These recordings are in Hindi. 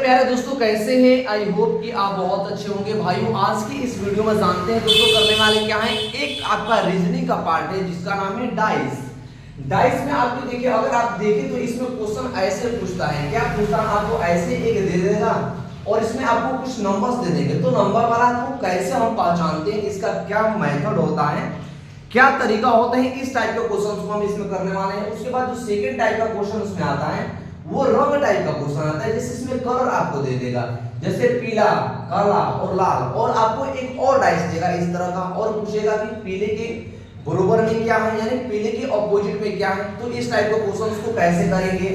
प्यारे दोस्तों, कैसे हैं? आई होप कि आप बहुत अच्छे होंगे। भाइयों, आज की इस वीडियो में जानते हैं दोस्तों करने वाले क्या है। एक आपका रीजनिंग का पार्ट है जिसका नाम है डाइस। डाइस में आपको देखिए, अगर आप देखें तो इसमें क्वेश्चन ऐसे पूछता है। क्या पूछता है? आपको ऐसे एक दे देगा और इसमें आपको कुछ नंबर्स दे देंगे। तो नंबर वाला को कैसे हम पहचानते हैं, इसका क्या मेथड होता है, क्या तरीका होता है, इस टाइप के क्वेश्चन को हम इसमें करने वाले हैं। उसके बाद जो सेकंड टाइप का क्वेश्चन उसमें आता है वो रंग टाइप का क्वेश्चन आता है, जैसे इसमें कलर आपको दे देगा, जैसे पीला, काला और लाल, और आपको एक और डाइस देगा इस तरह का और पूछेगा कि पीले के बराबर में क्या है, यानी पीले के ऑपोजिट में क्या है। तो इस टाइप के क्वेश्चंस को कैसे करेंगे।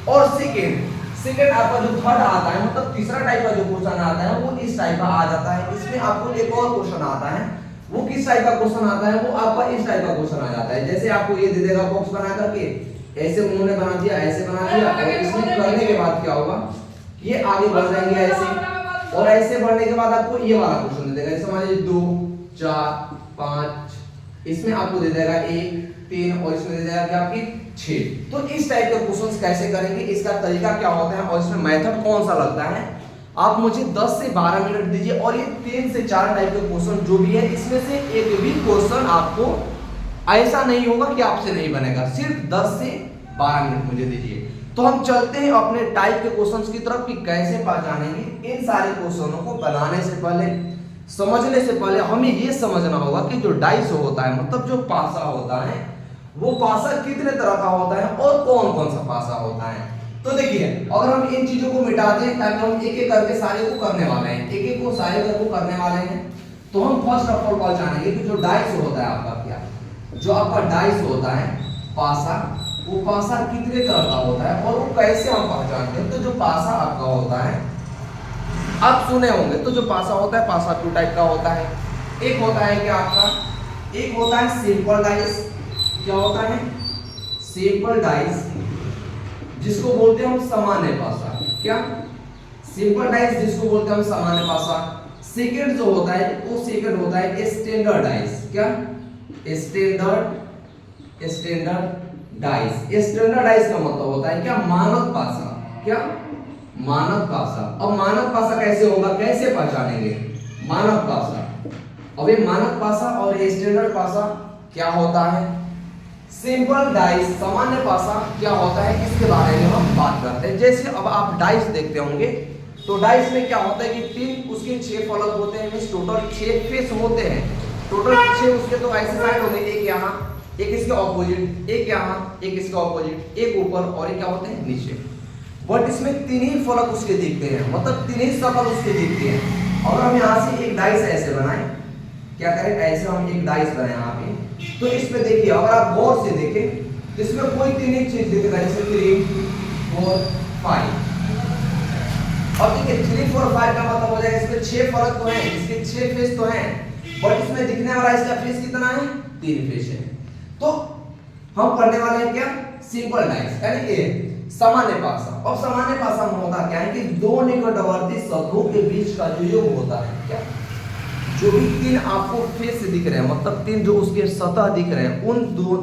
और सेकंड आपका जो थर्ड आता है, मतलब तीसरा टाइप का जो क्वेश्चन आता है वो इस टाइप का आ जाता है। इसमें आपको एक और क्वेश्चन आता है, वो किस टाइप का क्वेश्चन आता है, वो आपका इस टाइप का क्वेश्चन आ जाता है। जैसे आपको ये दे देगा बॉक्स बना करके, ऐसे उन्होंने बना दिया, ऐसे बना दिया, और इसमें करने के बाद क्या होगा, ये आगे बढ़ जाएंगे ऐसे, और ऐसे बढ़ने के बाद आपको ये वाला क्वेश्चन दे देगा। जैसे मान लीजिए 2 4 5, इसमें आपको दे देगा 1 3, और इसमें दे देगा क्या आपकी 6। तो इस टाइप के क्वेश्चंस कैसे करेंगे, इसका तरीका क्या होता है और इसमें मेथड कौन सा लगता है, आप मुझे 10 से 12 मिनट दीजिए। और ये 3 से 4 टाइप के क्वेश्चन जो भी है, इसमें से एक भी क्वेश्चन आपको ऐसा नहीं होगा कि आपसे नहीं बनेगा। सिर्फ 10 से 12 मिनट मुझे दीजिए। तो हम चलते हैं अपने टाइप के क्वेश्चंस की तरफ कि कैसे पहचानेंगे। इन सारे क्वेश्चनों को बनाने से पहले, समझने से पहले हमें ये समझना होगा कि जो डाइस होता है, मतलब जो पासा होता है, वो पासा कितने तरह का होता है और कौन कौन सा पासा होता है। तो देखिए, अगर हम इन चीजों को मिटा दें, ताकि हम एक एक करके सारे को करने वाले हैं, एक एक को सारे को करने वाले हैं, तो हम फर्स्ट ऑफ ऑल पहचानेंगे कि जो डाइस होता है आपका, क्या जो आपका डाइस होता है पासा, वो पासा कितने तरह का होता है और वो कैसे हम पहचानते हैं। तो जो पासा आपका होता है, आप सुने होंगे, तो जो पासा होता है, पासा 2 टाइप का होता है। एक होता है क्या आपका, एक होता है सिंपल डाइस। क्या होता है? सिंपल डाइस, जिसको बोलते हैं हम सामान्य पासा। क्या? सिंपल डाइस जिसको बोलते हैं हम सामान्य पासा। सेकंड जो होता है, वो सेकंड होता है स्टैंडर्ड डाइस। क्या? Standard dice. स्टैंडर्ड डाइस का मतलब होता है क्या, मानक पासा। क्या? मानक पासा। अब मानक पासा कैसे होगा, कैसे पहचानेंगे मानक पासा। अब ये मानक पासा और ये स्टैंडर्ड पासा क्या होता है। सिंपल डाइस सामान्य पासा क्या होता है, इसके बारे में हम बात करते हैं। जैसे अब आप डाइस देखते होंगे, तो डाइस में क्या होता है कि 3 उसके 6 फलक होते हैं, मींस टोटल 6 फेस होते हैं। टोटल 6 उसके तो ऐसे साइड होंगे, एक यहाँ, एक इसके ऑपोजिट, एक यहाँ, एक इसके ऑपोजिट, एक ऊपर और एक क्या होते हैं नीचे। बट इसमें 3 ही फलक उसके दिखते हैं, मतलब 3 ही शक्ल उसके दिखते हैं। अगर हम यहाँ से एक डाइस ऐसे बनाएं, क्या करें, ऐसे हम एक डाइस बनाएं यहाँ पे, तो इसमें देखिए, अगर आप गौर से देखें तो इसमें कोई 3 ही चीज दिख रहा है, जैसे 3 4 5। अब देखिए 3 4 5 का मतलब हो जाएगा इसमें 6 फलक तो हैं, इसके 6 फेस तो हैं, बट इसमें दिखने वाला इसका फेस कितना है, 3 फेस है। तो हम पढ़ने वाले हैं क्या, सिंपल डाइस, यानी कि सामान्य पासा। और सामान्य पासा में होता क्या है कि 2 निकटवर्ती सतहों के बीच का जो योग होता है, क्या जो भी 3 आपको फेस दिख रहे हैं, मतलब 3 जो उसके सतह दिख रहे हैं, उन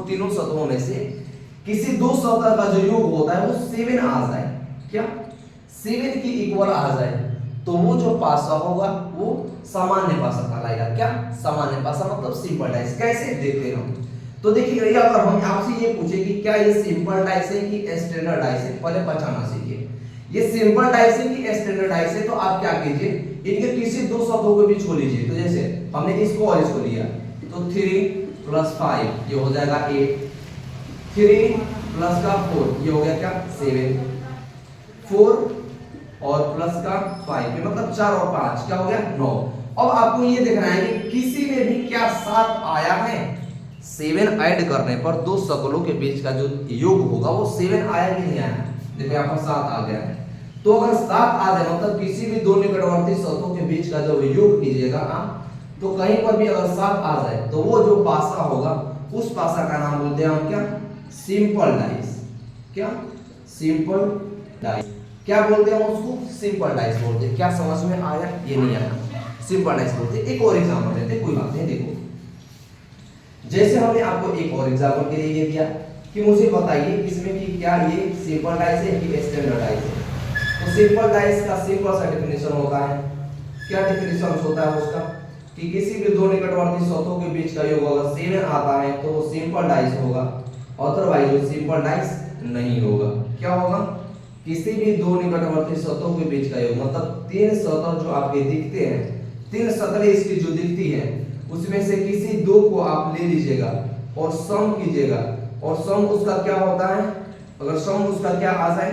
तीनों सतहों में से किसी 2 सतह का जो योग होता है वो 7 आ जाए, क्या 7 की इक्वल आ जाए, तो वो जो पासा होगा वो सामान्य पासा कहलाएगा। क्या? सामान्य पासा, मतलब सिंपल डाइस। कैसे देखते हैं हम, तो देखिए भैया, अगर हम आपसे ये पूछे कि क्या ये सिंपल डाइस है कि स्टैंडर्ड डाइस है, पहले पहचानना सीखिए। ये सिंपल डाइस है कि स्टैंडर्ड डाइस है, तो आप क्या कीजिए, इनके किसी 2 सतहों के बीच को लीजिए। तो जैसे हमने इसको और इसको लिया, तो 3 + 5 ये हो जाएगा 8, 3 + 4 ये हो गया क्या 7, 4 और प्लस का 5, मतलब 4 और 5 क्या हो गया 9। अब आपको ये देखना है कि किसी में भी क्या 7 आया है। 7 ऐड करने पर 2 शक्लों के बीच का जो योग होगा वो 7 आया कि नहीं आया। देखो यहाँ पर 7 आ गया है, तो अगर 7 आ जाए, मतलब किसी भी 2 निकटवर्ती सतहों के बीच का जब योग कीजिएगा आप, तो कहीं पर भी अगर 7 आ जाए, तो वो जो पासा होगा उस पासा का नाम बोलते हैं हम क्या, सिंपल डाइस। क्या? Simple dice. क्या बोलते हैं उसको, सिंपल डाइस बोलते हैं। क्या समझ में आया, ये नहीं आया, सिंपल डाइस बोलते हैं। एक और एग्जांपल देते हैं, कोई बात नहीं। देखो जैसे हमने आपको एक और एग्जांपल के लिए ये दिया कि मुझे बताइए इसमें कि क्या ये सिंपल डाइस है कि स्टैंडर्ड डाइस है। तो सिंपल डाइस का सिंपल सा डेफिनेशन होता है, क्या डेफिनेशन होता है उसका, कि किसी भी दो निकटवर्ती सतहों के बीच का योग अगर 7 आता है तो वो सिंपल डाइस होगा, अदरवाइज वो सिंपल डाइस नहीं होगा। क्या होगा, किसी भी दो निकटवर्ती सतहों के बीच का योग, मतलब तीन सतह जो आपके दिखते हैं, तीन सतहें इसकी जो दिखती है उसमें से किसी दो को आप ले लीजिएगा और सम कीजिएगा, और सम उसका क्या होता है, अगर सम उसका क्या आ जाए,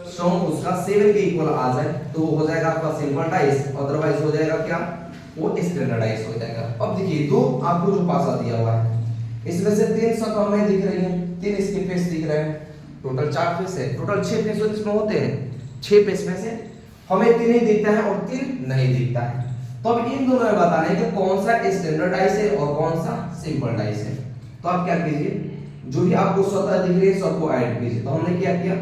सम उसका 7 के इक्वल आ जाए तो वो हो जाएगा आपका सिंपल डाइस, अदरवाइज हो जाएगा क्या, वो स्टैंडर्डाइज हो जाएगा। अब देखिए दो आपको जो पासा दिया हुआ है इसमें से तीन सतह हमें दिख रही है, तीन इसके फेस दिख रहे हैं, टोटल 4 फेस है, टोटल 6 फेस इसमें होते हैं, 6 फेस में से हमें 3 ही दिखता है और 3 नहीं दिखता है। तो अब इन दोनों में बताना है कि कौन सा स्टैंडर्डाइज है और कौन सा सिंपल डाइस है। तो आप क्या कीजिए, जो भी आपको सतह दिख रही है सबको ऐड कीजिए। तो हमने क्या किया,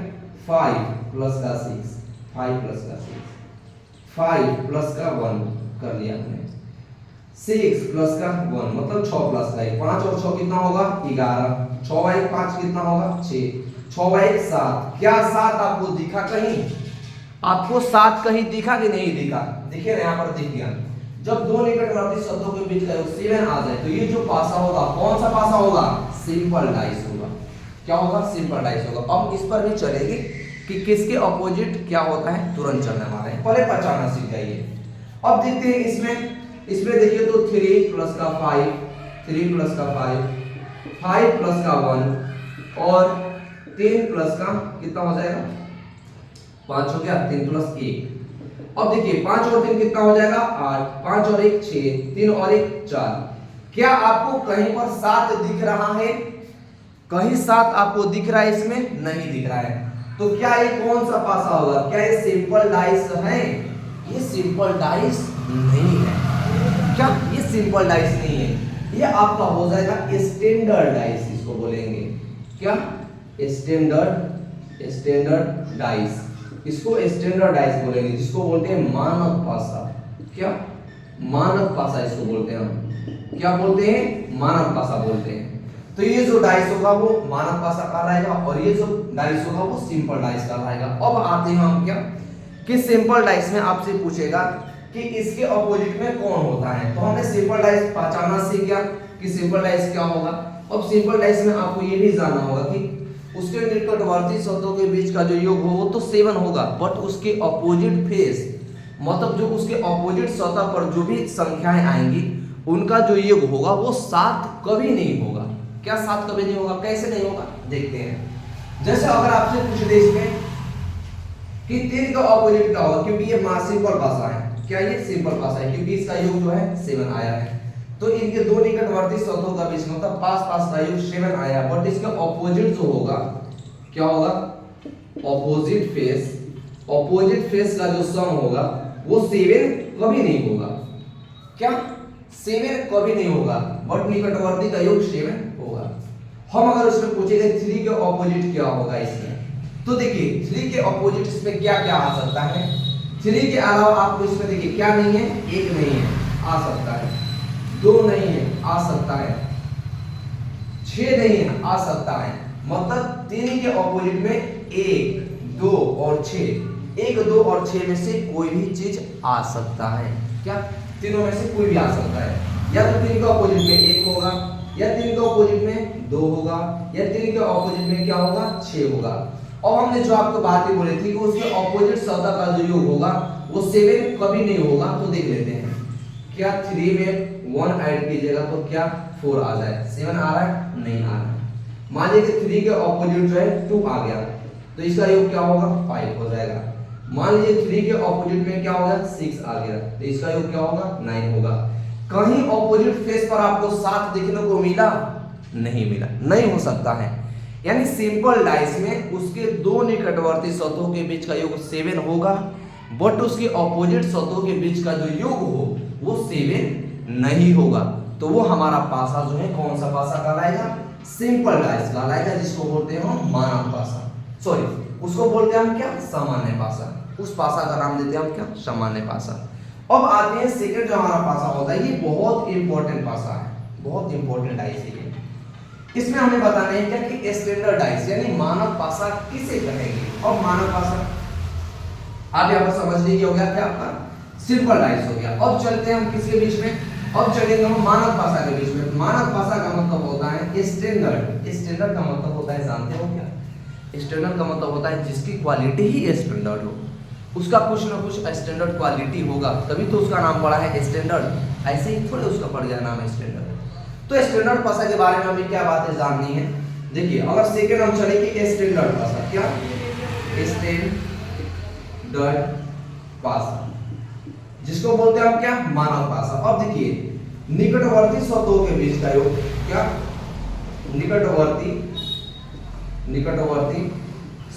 5 प्लस का 6, 5 प्लस का 6, 5 प्लस का 1 कर लिया हमने, 6 प्लस का 1 मतलब 6 प्लस का 1, 5 और 6 कितना होगा 11, 6 बाई 5 कितना होगा 6, 6 बाई 7, क्या 7 आपको दिखा कहीं, आपको 7 कहीं दिखा कि नहीं दिखा, देखिए ना यहाँ पर दिख गया। जब दो निकटवर्ती सतहों के बीच का योग 7 आ जाए तो ये जो पासा होगा कौन सा पासा होगा, सिंपल डाइस होगा। क्या होगा, सिंपल डाइस होगा। अब इस पर भी चलेगी कि किसके ऑपोजिट क्या होता है, तुरंत चलने वाले हैं, पहले पहचानना सीख जाइए। अब देखते हैं इसमें देखिए तो 3 प्लस का 5, 3 प्लस का 5, 5 प्लस का 1 और 3 प्लस का कितना हो जाएगा, 5 हो गया, 3 प्लस 1। अब देखिए 5 और 3 कितना हो जाएगा 8, 5 और 1 6, 3 और 1 4। क्या आपको कहीं पर 7 दिख रहा है, कहीं 7 आपको दिख रहा है, इसमें नहीं दिख रहा है। तो क्या ये कौन सा पासा होगा, क्या ये सिंपल डाइस है, ये सिंपल डाइस नहीं है। क्या ये सिंपल डाइस नहीं है, ये आपका हो जाएगा स्टैंडर्ड डाइस, इसको बोलेंगे क्या, स्टैंडर्ड डाइस, इसको स्टैंडर्ड डाइस बोलेंगे, जिसको बोलते हैं मानक पासा। क्या, मानक पासा इसको बोलते हैं हम, क्या बोलते हैं, मानक पासा बोलते हैं। तो ये जो डाइस होगा वो मानक पासा कहलाएगा और ये जो डाइस होगा वो सिंपल डाइस कहलाएगा। अब आते हैं हम क्या, कि सिंपल डाइस में आपसे पूछेगा कि इसके ऑपोजिट में कौन होता है। तो हमने सिंपल डाइस पहचानना सीख गया कि सिंपल डाइस क्या होगा। अब सिंपल डाइस में आपको ये भी जानना होगा कि उसके निकटवर्ती सतहों के बीच का जो योग हो वो तो 7 होगा, बट उसके ऑपोजिट फेस, मतलब जो उसके ऑपोजिट सतह पर जो भी संख्याएं आएंगी उनका जो योग होगा वो 7 कभी नहीं होगा। क्या 7 कभी नहीं होगा, कैसे नहीं होगा, देखते हैं। जैसे अगर आपसे पूछ दे इसमें कि 3 का ऑपोजिट क्या होगा, क्योंकि ये सिंपल पासा है, क्या ये सिंपल पासा है, क्योंकि इसका योग जो है 7 आया है, तो इनके दो निकटवर्ती सतहों का बीच मतलब पास का योग 7 आया, बट इसका ऑपोजिट जो होगा क्या होगा, ऑपोजिट फेस का जो सम होगा वो 7 कभी नहीं होगा। क्या 7 कभी नहीं होगा, बट निकटवर्ती का योग 7 होगा। हम अगर उसमें पूछेंगे 3 के ऑपोजिट क्या होगा इसमें, तो देखिए 3 के ऑपोजिट इसमें क्या क्या आ सकता है। 3 के अलावा आपको इसमें देखिए क्या नहीं है, 1 नहीं है, आ सकता है, 2 नहीं है, आ सकता है, 6 नहीं है, आ सकता है। मतलब 3 के ऑपोजिट में 1, 2 और 6, 1, 2 और 6 में से कोई भी चीज आ सकता है। क्या, तीनों में से कोई भी आ सकता है, या तो 3 के ऑपोजिट में 1 होगा, या 3 के ऑपोजिट में 2 होगा, या 3 के ऑपोजिट में क्या होगा 6 होगा। और हमने जो आपको बातें बोली थी कि उसके ऑपोजिट सतह का जो योग होगा वो 7 कभी नहीं होगा। तो देख लेते हैं, क्या 3 में 1 ऐड कीजिएगा तो क्या 4 आ जाए, 7 आ रहा है, नहीं आ रहा है। मान लीजिए 3 के ऑपोजिट जो है 2 आ गया, तो इसका योग क्या होगा 5 हो जाएगा। मान लीजिए 3 के ऑपोजिट में क्या होगा 6 आ गया, तो इसका योग क्या होगा 9 होगा। कहीं ऑपोजिट फेस पर आपको 7 देखने को मिला, नहीं मिला, नहीं हो सकता है। यानी सिंपल डाइस में उसके दो निकटवर्ती सतहों के बीच का योग 7 होगा, बट उसके ऑपोजिट सतहों के बीच का जो योग हो वो 7 नहीं होगा। तो वो हमारा पासा जो है कौन सा पासा कहलाएगा, सिंपल डाइस कहलाएगा, जिसको बोलते हैं हम मानक पासा, सॉरी उसको बोलते हैं हम क्या, सामान्य पासा। उस पासा का नाम देते हैं हम क्या, सामान्य पासा। अब आते हैं सेकंड जो हमारा पासा होता है, ये बहुत इंपॉर्टेंट पासा है, बहुत इंपॉर्टेंट डाइस है। इसमें हमें बताना है क्या कि स्टैंडर्ड डाइस यानी मानक पासा किसे कहेंगे। अब मानक पासा आप यहाँ पर समझ लीजिए हो गया क्या आपका सिंपल डाइस हो गया। अब चलते हैं हम किसके बीच में, अब चलेंगे हम मानक भाषा के बीच में। मानक भाषा का मतलब होता है स्टैंडर्ड। स्टैंडर्ड का मतलब होता है, जानते हो क्या? स्टैंडर्ड का मतलब होता है जिसकी क्वालिटी ही स्टैंडर्ड हो, उसका कुछ ना कुछ स्टैंडर्ड क्वालिटी होगा, तभी तो उसका नाम पड़ा है स्टैंडर्ड। ऐसे ही थोड़े उसका पड़ गया नाम स्टैंडर्ड। तो स्टैंडर्ड भाषा के बारे में हमें क्या बातें जाननी है, देखिए अगर सेकेंड हम चलेंगे स्टैंडर्ड भाषा, क्या स्टैंडर्ड भाषा जिसको बोलते हैं हम क्या, मानक भाषा। अब देखिए निकटवर्ती शब्दों के बीच का योग, क्या निकटवर्ती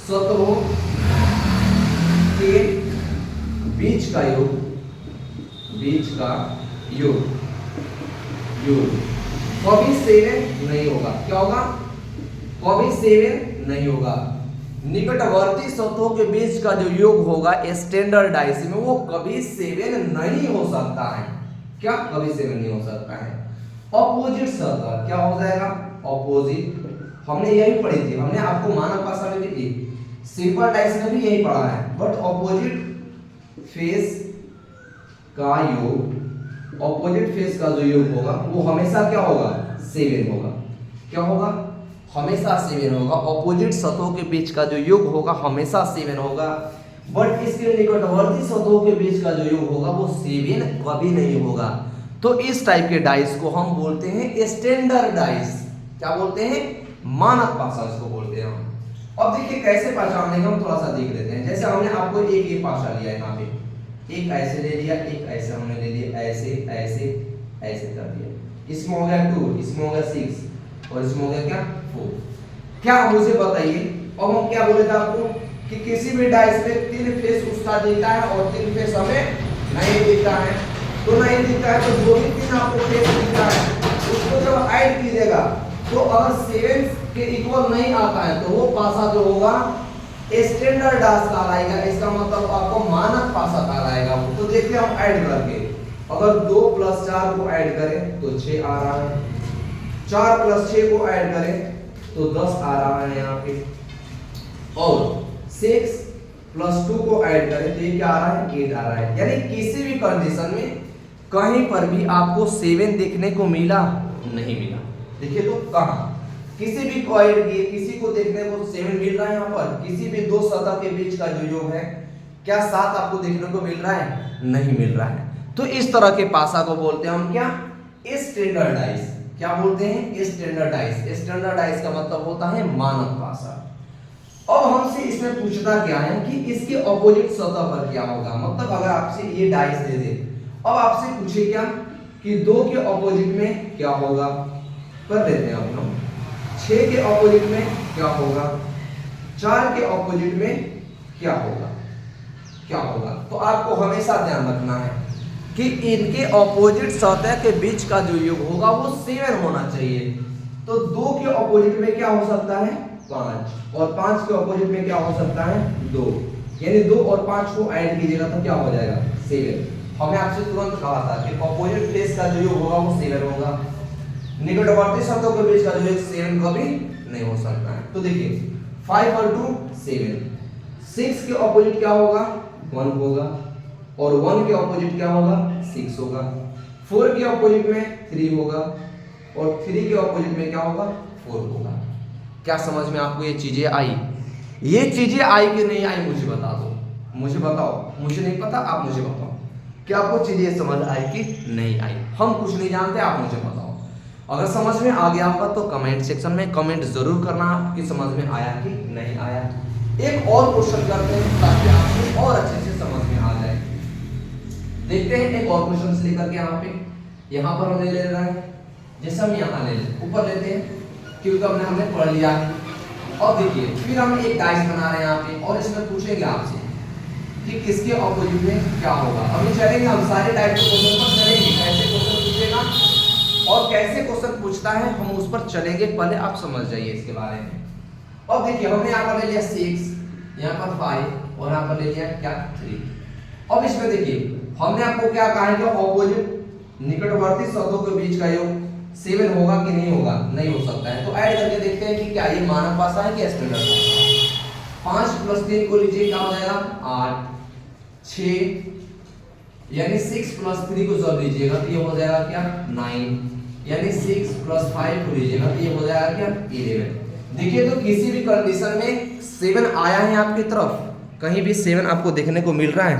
शब्दों के बीच का योग कभी सेवन नहीं होगा। क्या होगा? कभी सेवन नहीं होगा। निकटवर्ती शब्दों के बीच का जो योग होगा स्टैंडर्डाइज में, वो कभी सेवन नहीं हो सकता है। क्या कभी सेवन नहीं हो सकता है। अपोजिट शब्द क्या हो जाएगा? अपोजिट। हमने यही पढ़ी थी, हमने आपको मानक भाषा में भी दी, सिंपल डाइस में भी यही पढ़ा है। बट अपोजिट फेस का योग, अपोजिट फेस का जो योग होगा वो हमेशा क्या होगा? सेवन होगा। क्या होगा? हमेशा सेवन होगा। अपोजिट सतहों के बीच का जो योग होगा हमेशा सेवन होगा। बट इसके निकटवर्ती सतहों के बीच का जो योग होगा वो सेवन कभी नहीं होगा। तो इस टाइप के डाइस को हम बोलते हैं स्टैंडर्ड डाइस। क्या बोलते हैं? मानक भाषा इसको बोलते हैं हम। अब देखिए कैसे पहचानने का हम थोड़ा सा देख लेते हैं। जैसे हमने आपको एक ये भाषा लिया है, यहाँ पे एक ऐसे ले लिया, एक ऐसे हमने ले लिया, ऐसे ऐसे ऐसे कर दिया। इसमें हो गया 2, इसमें हो गया 6 और इसमें हो गया क्या 4। क्या मुझे बताइए, अब हम क्या बोले थे आपको कि किसी भी डाइस में 3 फेस उसका दिखता है और 3 फेस हमें नहीं दिखता है। तो नहीं दिखता है तो जो भी 3 आपको फेस दिखता है उसको जब ऐड कीजिएगा तो अगर 7 के इक्वल नहीं आता है तो वो भाषा जो होगा स्टैंडर्ड डाइस कहलाएगा। इसका मतलब आपको मानक भाषा कहलाएगा। तो देखिए हम ऐड करके, अगर 2 + 4 को ऐड करें तो 6 आ रहा है, 4 + 6 को ऐड करें तो 10 आ रहा है यहाँ पे, और 6 + 2 को ऐड करें तो ये क्या आ रहा है? 8 आ रहा है। यानी किसी भी कंडीशन में कहीं पर भी आपको 7 देखने को मिला नहीं मिला। देखिए तो कहां किसी भी कॉइल की किसी को देखने को 7 मिल रहा है, यहाँ पर किसी भी दो सतह के बीच का जो योग है क्या 7 आपको देखने को मिल रहा है? नहीं मिल रहा है। तो इस तरह के भाषा को बोलते हैं हम क्या? स्टैंडर्डाइज। क्या बोलते हैं? स्टैंडर्डाइज। स्टैंडर्डाइज का मतलब होता है मानक भाषा। अब हमसे इसमें पूछता क्या है कि इसके ऑपोजिट सतह पर क्या होगा। मतलब अगर आपसे ये डाइस दे दे, अब आपसे पूछे क्या कि 2 के ऑपोजिट में क्या होगा, कर देते हैं हम लोग। 6 के ऑपोजिट में क्या होगा, 4 के ऑपोजिट में क्या होगा, क्या होगा। तो आपको हमेशा ध्यान रखना है कि इनके ऑपोजिट सतह के बीच का जो योग होगा वो 7 होना चाहिए। तो 2 के ऑपोजिट में क्या हो सकता है? 5, और 5 के ऑपोजिट में क्या हो सकता है? 2। यानी 2 और 5 को ऐड कीजिएगा तो क्या हो जाएगा? 7। हमने आपसे तुरंत कहा था कि ऑपोजिट फेस का जो योग होगा वो 7 होगा। निकटवर्ती शब्दों के बीच का जो योग 7 कभी नहीं हो सकता है। तो देखिए 5 और 2 7, 6 के ऑपोजिट क्या होगा? 1 होगा, और 1 के ऑपोजिट क्या होगा? 6 होगा। 4 के ऑपोजिट में 3 होगा, और 3 के ऑपोजिट में क्या होगा? 4 होगा। क्या समझ में आपको ये चीजें आई? ये चीजें आई कि नहीं आई मुझे बता दो, मुझे बताओ। मुझे नहीं पता, आप मुझे बताओ क्या आपको चीजें समझ आई कि नहीं आई। हम कुछ नहीं जानते, आप मुझे बताओ। अगर समझ में आ गया आपका तो कमेंट सेक्शन में कमेंट जरूर करना कि समझ में आया कि नहीं आया। एक और क्वेश्चन करते हैं ताकि आपको और अच्छे से समझ में आ जाए। देखते हैं एक और क्वेश्चन लेकर के यहाँ पर हम ले रहे हैं। जैसे हम यहाँ ले ऊपर लेते हैं क्योंकि हमने पढ़ लिया। और देखिए फिर हम एक डाइस बना रहे हैं यहाँ पे, और इसमें पूछेंगे आपसे कि किसके ऑपोजिट में क्या होगा। अभी चलेंगे हम सारे टाइप के क्वेश्चन पर चलेंगे, कैसे क्वेश्चन पूछेगा और कैसे क्वेश्चन पूछता है हम उस पर चलेंगे। पहले आप समझ जाइए इसके बारे में। अब देखिए हमने यहाँ पर ले लिया 6, यहाँ पर 5 और यहाँ पर ले लिया क्या 3। अब इसमें देखिए हमने आपको क्या कहा है कि ऑपोजिट निकटवर्ती शब्दों के बीच का योग 7 होगा कि नहीं होगा? नहीं हो सकता है। तो ऐड करके देखते हैं कि क्या ये मानक भाषा है कि स्टैंडर्ड भाषा। 5 + 3 को लीजिए क्या हो जाएगा? 8, 6, यानी 6 प्लस 3 को जब लीजिएगा तो ये हो जाएगा क्या 9, यानी 6 प्लस 5 को लीजिएगा तो ये हो जाएगा क्या 11। देखिए तो किसी भी कंडीशन में 7 आया है आपकी तरफ, कहीं भी 7 आपको देखने को मिल रहा है,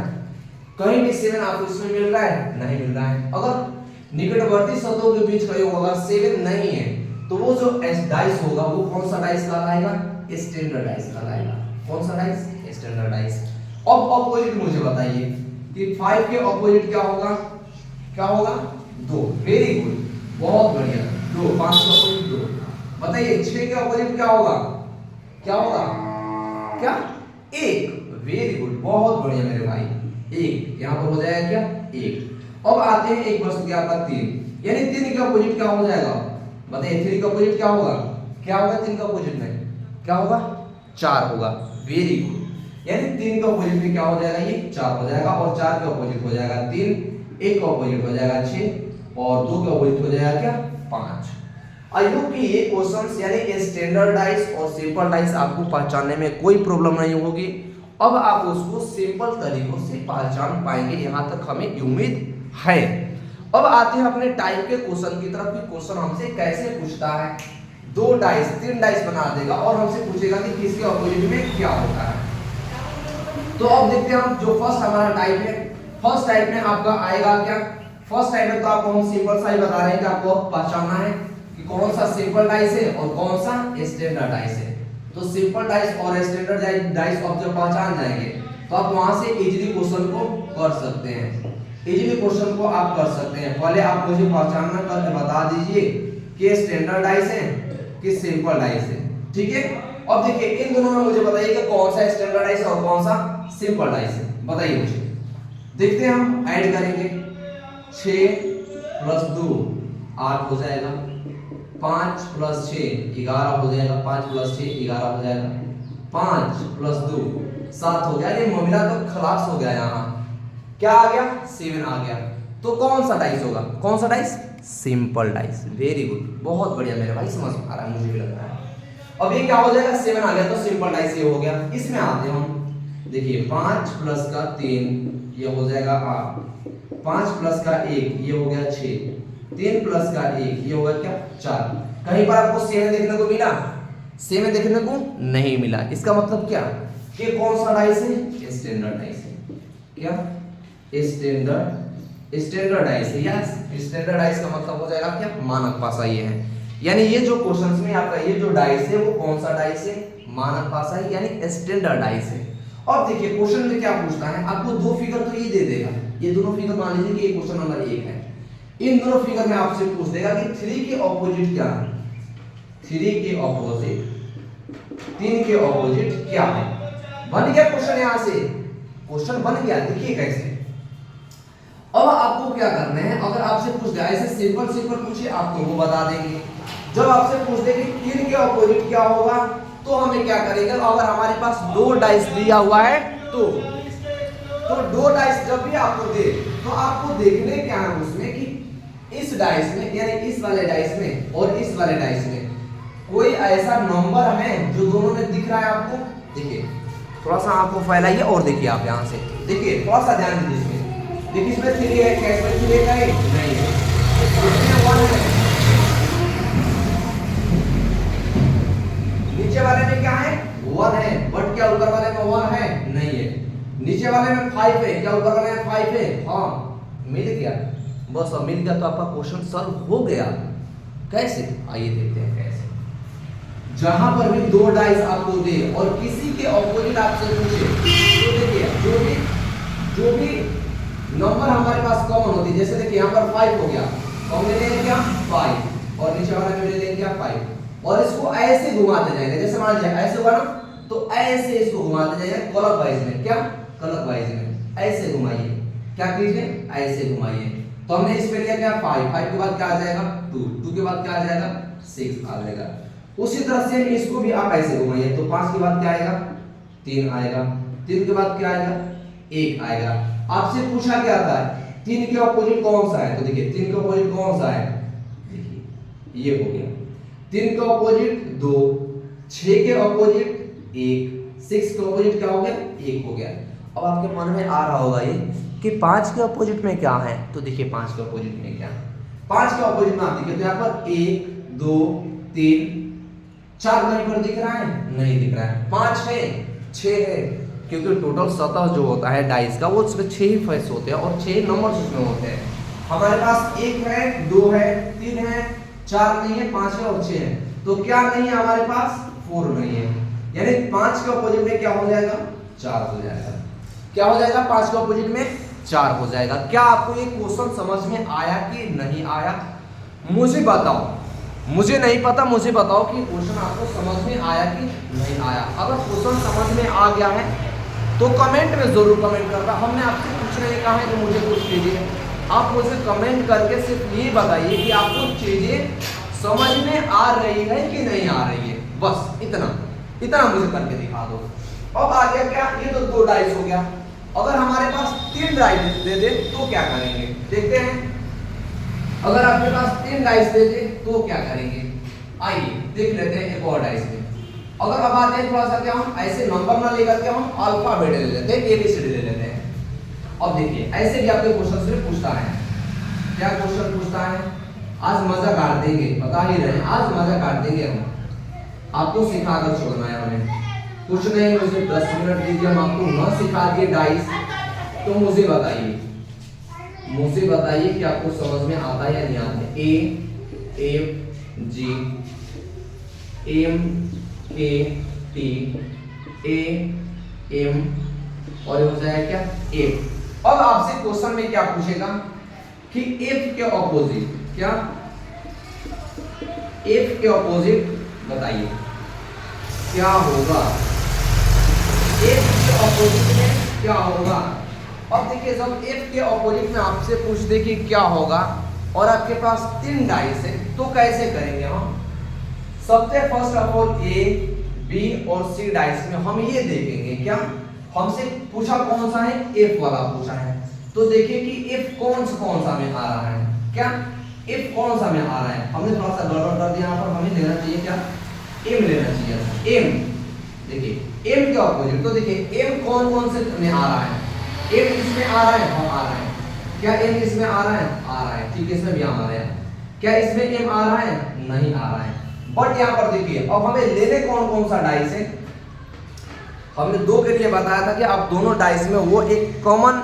कहीं भी 7 आपको इसमें मिल रहा है, नहीं मिल रहा है। अगर निकटवर्ती शब्दों के बीच का योग होगा 7 नहीं है तो वो जो डाइस होगा वो कौन सा डाइस कहलाएगा, स्टैंडर्ड डाइस कहलाएगा। कौन सा डाइस, स्टैंडर्ड डाइस। अब ऑपोजिट मुझे बताइए कि 5 के ऑपोजिट क्या होगा, क्या होगा 2, वेरी गुड, बहुत बढ़िया 2, 5 का ऑपोजिट 2। बताइए 6 के ऑपोजिट क्या होगा, क्या होगा, क्या 1, वेरी गुड, बहुत बढ़िया मेरे भाई 1, यहाँ पर हो जाएगा क्या 1। अब आते हैं एक वस्तु के आपका 3, यानी 3 के ऑपोजिट क्या हो जाएगा, बताइए 3 का ऑपोजिट क्या होगा, क्या होगा 3 का ऑपोजिट में, क्या होगा 4 होगा, वेरी गुड। यानी 3 का ऑपोजिट में क्या हो जाएगा, ये 4 हो जाएगा, और 4 का ऑपोजिट हो जाएगा 3, 1 का ऑपोजिट हो जाएगा 6, और 2 का ऑपोजिट हो जाएगा क्या 5। आई होप कि ये क्वेश्चंस यानी स्टैंडर्ड डाइस और सिंपल डाइस आपको पहचानने में कोई प्रॉब्लम नहीं होगी। अब आप उसको सिंपल तरीकों से पहचान पाएंगे, यहाँ तक हमें उम्मीद है। अब आते हैं अपने टाइप के क्वेश्चन की तरफ कि क्वेश्चन हमसे कैसे पूछता है। 2 डाइस 3 डाइस बना देगा और हमसे पूछेगा कि किसके ऑपोजिट में क्या होता है। तो अब देखते हैं हम जो फर्स्ट हमारा टाइप है, फर्स्ट टाइप में आपका आएगा क्या, फर्स्ट टाइप में तो आपको हम सिंपल सा ही बता रहे हैं कि आपको पहचानना है कि कौन सा सिंपल डाइस है और कौन सा स्टैंडर्ड डाइस है। तो सिंपल डाइस और स्टैंडर्ड डाइस आप जब पहचान जाएंगे तो आप वहां से इजीली क्वेश्चन को कर सकते हैं, इजीली क्वेश्चन को आप कर सकते हैं। पहले आप मुझे पहचानना करके बता दीजिए कि स्टैंडर्ड डाइस है कि सिंपल डाइस है, ठीक है। अब देखिए इन दोनों में मुझे बताइए कि कौन सा स्टैंडर्ड डाइस है और कौन सा सिंपल डाइस है, बताइए मुझे। देखते हैं हम ऐड करेंगे, 6 प्लस 2 8 हो जाएगा, 5 प्लस 6 11 हो जाएगा, 5 प्लस 6 11 हो जाएगा, 5 प्लस 2 7 हो गया। ये मामला तो खलास हो गया, यहाँ क्या आ गया 7 आ गया। तो कौन सा डाइस होगा, कौन सा dice, simple dice, very good, बहुत बढ़िया मेरे भाई, समझ आ रहा है, मुझे भी लग रहा है। अब ये क्या हो जाएगा 7 आ गया तो सिंपल डाइस ये हो गया। इसमें आते हैं हम, देखिए 5 प्लस का 3 ये हो जाएगा 8, 5 प्लस का 1 ये हो गया 6, 3 प्लस का 1 ये होगा क्या 4। कहीं पर आपको 7 देखने को मिला, 7 देखने को नहीं मिला। इसका मतलब क्या कि कौन सा डाइस है, स्टैंडर्ड डाइस है, क्या स्टैंडर्ड डाइस है। यस, स्टैंडर्ड डाइस का मतलब हो जाएगा क्या मानक पासा ये है। यानी ये जो क्वेश्चंस में आपका ये जो डाइस है वो कौन सा डाइस है, मानक पासा है, यानी स्टैंडर्ड डाइस है। अब देखिए क्वेश्चन में क्या पूछता है, आपको 2 फिगर तो ये दे देगा, ये दोनों फिगर मान लीजिए कि ये क्वेश्चन नंबर 1 है। इन दोनों फिगर में आपसे पूछ देगा कि 3 के ऑपोजिट क्या है, 3 के ऑपोजिट 3 के ऑपोजिट क्या है। बन गया क्वेश्चन, यहां से क्वेश्चन बन गया। देखिए कैसे, अब आपको क्या करना है, अगर आपसे पूछ दे ऐसे सिंपल पूछे आपको वो बता देंगे। जब आपसे पूछ दे कि 3 के ऑपोजिट क्या होगा तो हमें क्या करेंगे, अगर हमारे पास 2 डाइस दिया हुआ है तो 2 डाइस जब भी आपको दे तो आपको देखने क्या है उसमें कि इस डाइस में यानी इस वाले डाइस में और इस वाले डाइस में कोई ऐसा नंबर है जो दोनों में दिख रहा है आपको। देखिए थोड़ा सा आपको फैलाइए और देखिए आप यहाँ से देखिए, थोड़ा सा ध्यान दीजिए इसमें। देखिए इसमें 3 है, क्या इसमें 3 है, नहीं है, इसमें 1 है, नीचे वाले में क्या है 1 है, बट क्या ऊपर वाले में 1 है, नहीं है। नीचे वाले में 5 है, क्या ऊपर वाले में 5 है, हाँ मिल गया, बस अब मिल गया तो आपका क्वेश्चन सॉल्व हो गया। कैसे, आइए देखते हैं कैसे। जहां पर भी 2 डाइस आपको दे और किसी के ऑपोजिट आपसे पूछे तो देखिए जो भी नंबर हमारे पास कॉमन होती है, जैसे देखिए यहाँ पर 5 हो गया, कॉमन ले लेंगे क्या 5 और नीचे वाले में ले लेंगे क्या 5 और इसको ऐसे घुमाते जाएंगे। जैसे मान लीजिए ऐसे होगा ना तो ऐसे इसको घुमाते जाइए क्लॉकवाइज में, क्या क्लॉकवाइज में ऐसे घुमाइए, क्या कीजिए ऐसे घुमाइए। तो हमने इस पे लिया क्या 5 के बाद क्या आ जाएगा 2 के बाद क्या आ जाएगा 6 आ जाएगा। उसी तरह से इसको भी आप ऐसे घुमाइए तो 5 के बाद क्या आएगा 3 आएगा, 3 के बाद क्या आएगा 1 आएगा। आपसे पूछा क्या था 3 के ऑपोजिट कौन सा है, तो देखिए 3 के ऑपोजिट कौन सा है, देखिए ये हो गया 3 के ऑपोजिट 2, 6 के ऑपोजिट 1, 6 के ऑपोजिट क्या हो गया 1 हो गया। अब आपके मन में आ रहा होगा ये कि 5 के अपोजिट में क्या है, तो देखिए 5 के अपोजिट में क्या है। 5 के अपोजिट में आप देखिए तो यहाँ पर 1 2 3 4 कहीं पर दिख रहा है, नहीं दिख रहा है। 5 है, 6 है, क्योंकि टोटल सतह जो होता है डाइस का वो उसमें 6 ही फेस होते हैं और 6 नंबर उसमें होते हैं। हमारे पास 1 है, 2 है, 3 है, 4 नहीं है, 5 है और 6 है, तो क्या नहीं है हमारे पास, 4 नहीं है। यानी 5 के अपोजिट में क्या हो जाएगा, 4 हो जाएगा। क्या हो जाएगा, 5 के अपोजिट में 4 हो जाएगा। क्या आपको ये क्वेश्चन समझ में आया कि नहीं आया, मुझे बताओ, मुझे नहीं पता, मुझे बताओ कि क्वेश्चन आपको समझ में आया कि नहीं आया। अगर क्वेश्चन समझ में आ गया है तो कमेंट में जरूर कमेंट करना। हमने आपसे कुछ नहीं कहा है कि मुझे कुछ कीजिए, आप मुझे कमेंट करके सिर्फ ये बताइए कि आपको चीजें समझ में आ रही है कि नहीं आ रही है, बस इतना मुझे करके दिखा दो। अब आ गया क्या, ये तो 2 डाइस हो गया। अगर हमारे पास 3 डाइस दे दे तो क्या करेंगे, देखते हैं। अगर आपके पास 3 डाइस दे दे तो क्या करेंगे, आइए देख लेते हैं एक और डाइस में। अगर अब आते हैं थोड़ा सा क्या, हम ऐसे नंबर ना लेकर के हम अल्फाबेट ले लेते हैं, एबीसीडी ले लेते हैं। अब देखिए ऐसे भी आपके क्वेश्चन से पूछता है, क्या क्वेश्चन पूछता है, आज मजा काट देंगे, बता ही रहे हैं आज मजा काट देंगे हम, आपको सिखा कर छोड़ना है हमें। कुछ नहीं, मुझे 10 मिनट दीजिए, हम आपको न सिखा दिए डाइस तो मुझे बताइए कि आपको समझ में आता है या नहीं आता है। ए एफ जी एम के टी ए एम और ये हो जाएगा क्या, एफ। अब आपसे क्वेश्चन में क्या पूछेगा कि एफ के ऑपोजिट, क्या एफ के ऑपोजिट बताइए क्या होगा, एफ के ऑपोजिट में क्या होगा। अब देखिए जब एफ के ऑपोजिट में आपसे पूछ दे कि क्या होगा और आपके पास 3 डाइस है तो कैसे करेंगे हम। सबसे first of all A B और सी डाइस में हम ये देखेंगे, क्या हमसे पूछा कौन सा है, एफ वाला पूछा है, तो देखिए कि एफ कौन सा में आ रहा है, क्या एफ कौन सा में आ रहा है। हमने थोड़ा सा गड़बड़ कर दिया, यहाँ पर हमें लेना चाहिए क्या, एम लेना चाहिए। एम देखिए एम के ऑपोजिट, तो देखिए एम कौन से में आ रहा है, एम इसमें आ रहा है, हम आ रहा है, क्या एम इसमें आ रहा है, आ रहा है, ठीक है, इसमें भी आ रहा है। क्या इसमें एम आ रहा है, नहीं आ रहा है। बट यहाँ पर देखिए अब हमें लेने कौन सा डाइस है, हमने 2 के लिए बताया था कि आप दोनों डाइस में वो एक कॉमन